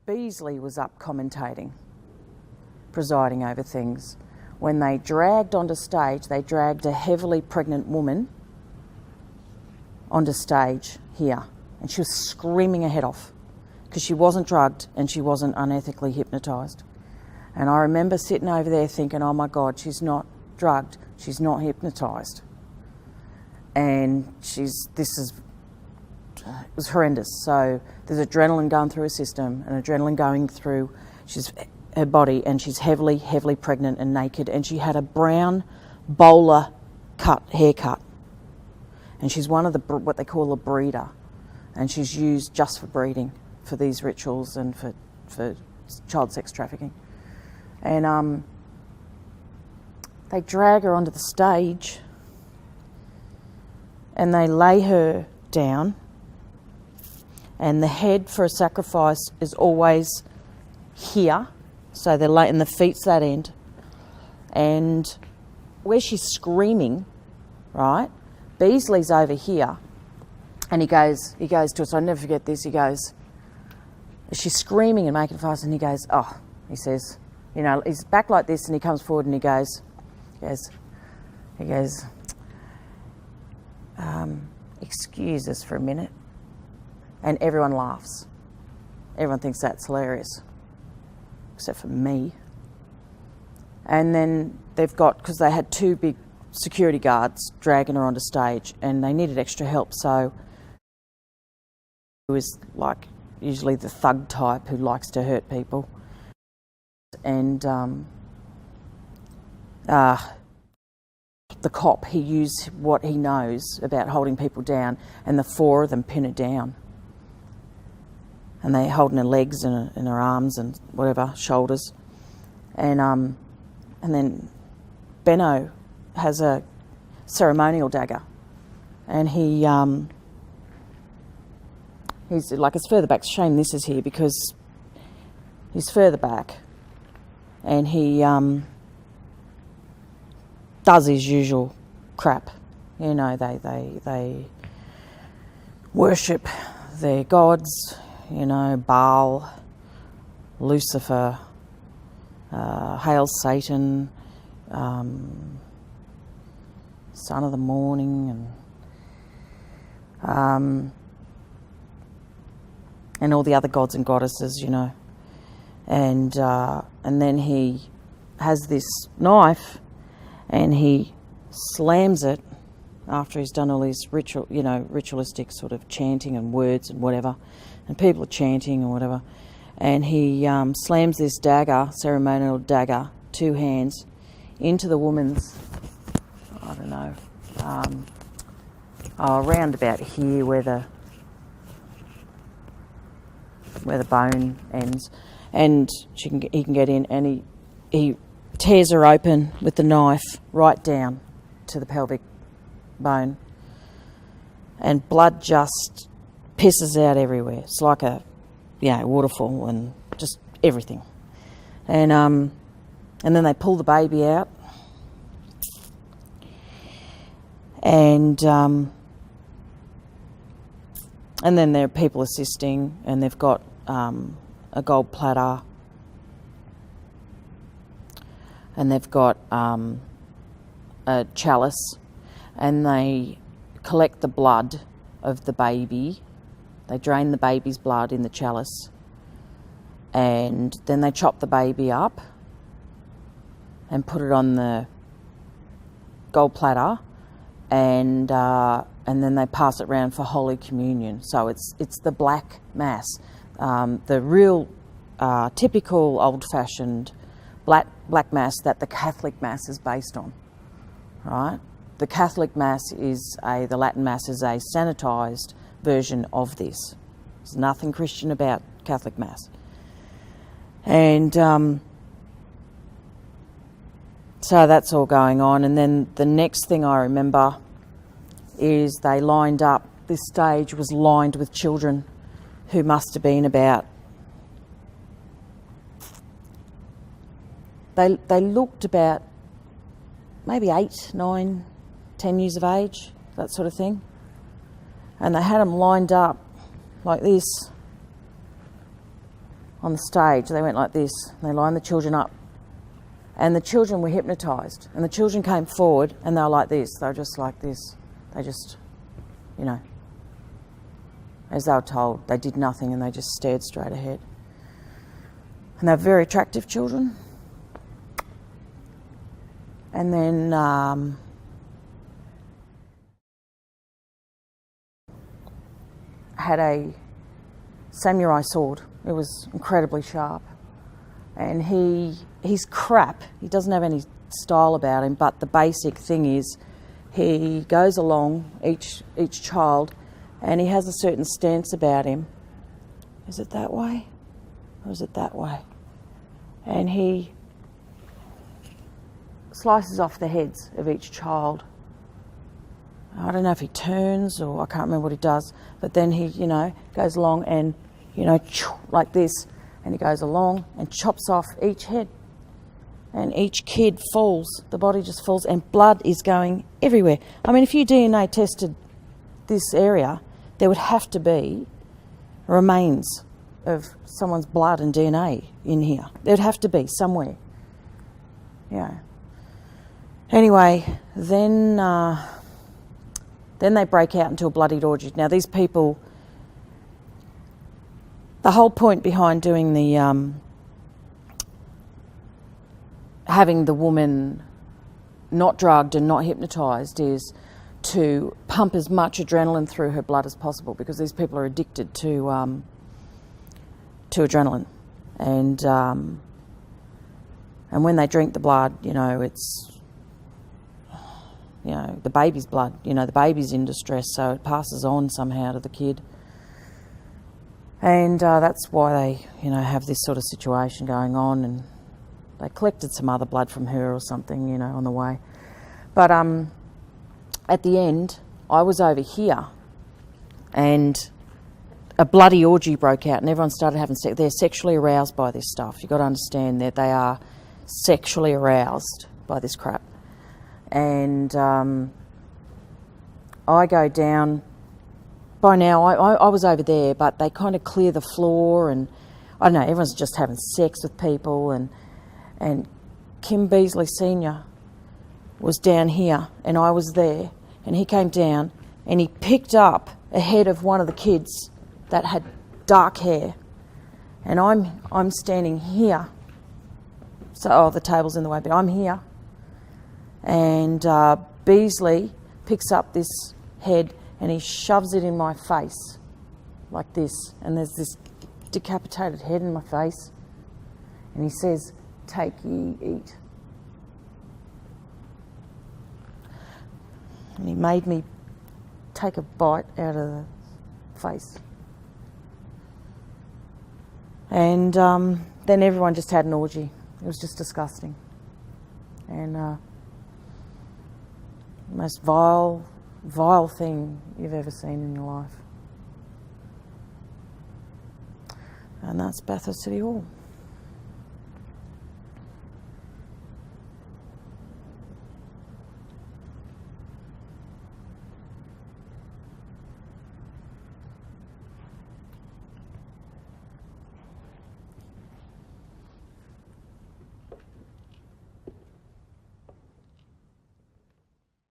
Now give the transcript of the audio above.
Beazley was up commentating, presiding over things. When they dragged onto stage, they dragged a heavily pregnant woman onto stage here, and she was screaming her head off because she wasn't drugged and she wasn't unethically hypnotised. And I remember sitting over there thinking, oh my God, she's not drugged, she's not hypnotised. And it was horrendous. So there's adrenaline going through her system and adrenaline going through her body, and she's heavily, heavily pregnant and naked, and she had a brown bowler haircut. And she's one of what they call a breeder, and she's used just for breeding, for these rituals and for child sex trafficking. And they drag her onto the stage and they lay her down, and the head for a sacrifice is always here, so they're and the feet's that end, and where she's screaming, right, Beazley's over here, and he goes to us, I'll never forget this, he goes, she's screaming and making fast, and he goes, oh, he says, you know, he's back like this, and he comes forward and he goes, excuse us for a minute. And everyone laughs. Everyone thinks that's hilarious, except for me. And then they've got, because they had two big security guards dragging her onto stage, and they needed extra help, so it was like usually the thug type who likes to hurt people. And the cop, he used what he knows about holding people down, and the four of them pin her down. And they're holding her legs and her arms and whatever, shoulders. And then Benaud has a ceremonial dagger, and he's like, it's further back. It's a shame this is here because he's further back, and he does his usual crap. You know, they worship their gods, you know, Baal, Lucifer, hail Satan, son of the morning, and all the other gods and goddesses, you know. And then he has this knife, and he slams it after he's done all his ritualistic sort of chanting and words and whatever, and people are chanting and whatever, and he slams this dagger, ceremonial dagger, two hands, into the woman's, I don't know, around about here where the bone ends, and he can get in, and he tears her open with the knife right down to the pelvic bone, and blood just pisses out everywhere. It's like a waterfall, and just everything. And then they pull the baby out, and then there are people assisting, and they've got a gold platter, and they've got a chalice, and they collect the blood of the baby. They drain the baby's blood in the chalice, and then they chop the baby up and put it on the gold platter, and then they pass it around for Holy Communion. So it's the black mass, the real typical old-fashioned black mass that the Catholic Mass is based on, right? The Catholic Mass the Latin Mass is a sanitised version of this. There's nothing Christian about Catholic Mass. And so that's all going on. And then the next thing I remember is they lined up, this stage was lined with children who must have been about, they looked about maybe 8, 9, 10 years of age, that sort of thing. And they had them lined up like this, on the stage. They went like this. They lined the children up. And the children were hypnotised. And the children came forward and they were like this. They were just like this. They just, you know, as they were told, they did nothing and they just stared straight ahead. And they're very attractive children. And then had a samurai sword. It was incredibly sharp. And he's crap. He doesn't have any style about him, but the basic thing is he goes along each child and he has a certain stance about him. Is it that way? Or is it that way? And he slices off the heads of each child. I don't know if he turns or I can't remember what he does, but then he, you know, goes along and, you know, like this, and he goes along and chops off each head. And each kid falls, the body just falls, and blood is going everywhere. I mean, if you DNA tested this area, there would have to be remains of someone's blood and DNA in here. There'd have to be somewhere. Yeah. Anyway, then they break out into a bloodied orgy. Now, these people, the whole point behind doing the having the woman not drugged and not hypnotised is to pump as much adrenaline through her blood as possible, because these people are addicted to adrenaline, and when they drink the blood, you know, it's, you know, the baby's blood. You know, the baby's in distress, so it passes on somehow to the kid, and that's why they, you know, have this sort of situation going on. And they collected some other blood from her or something, you know, on the way. But at the end, I was over here and a bloody orgy broke out and everyone started having sex. They're sexually aroused by this stuff. You've got to understand that they are sexually aroused by this crap. And I go down. By now, I was over there, but they kind of clear the floor and, I don't know, everyone's just having sex with people. And Kim Beazley Senior was down here and I was there, and he came down and he picked up a head of one of the kids that had dark hair, and I'm standing here. So the table's in the way, but I'm here. And Beazley picks up this head and he shoves it in my face like this, and there's this decapitated head in my face, and he says, "Take ye, eat." And he made me take a bite out of the face. And then everyone just had an orgy. It was just disgusting. And the most vile thing you've ever seen in your life. And that's Bathurst City Hall.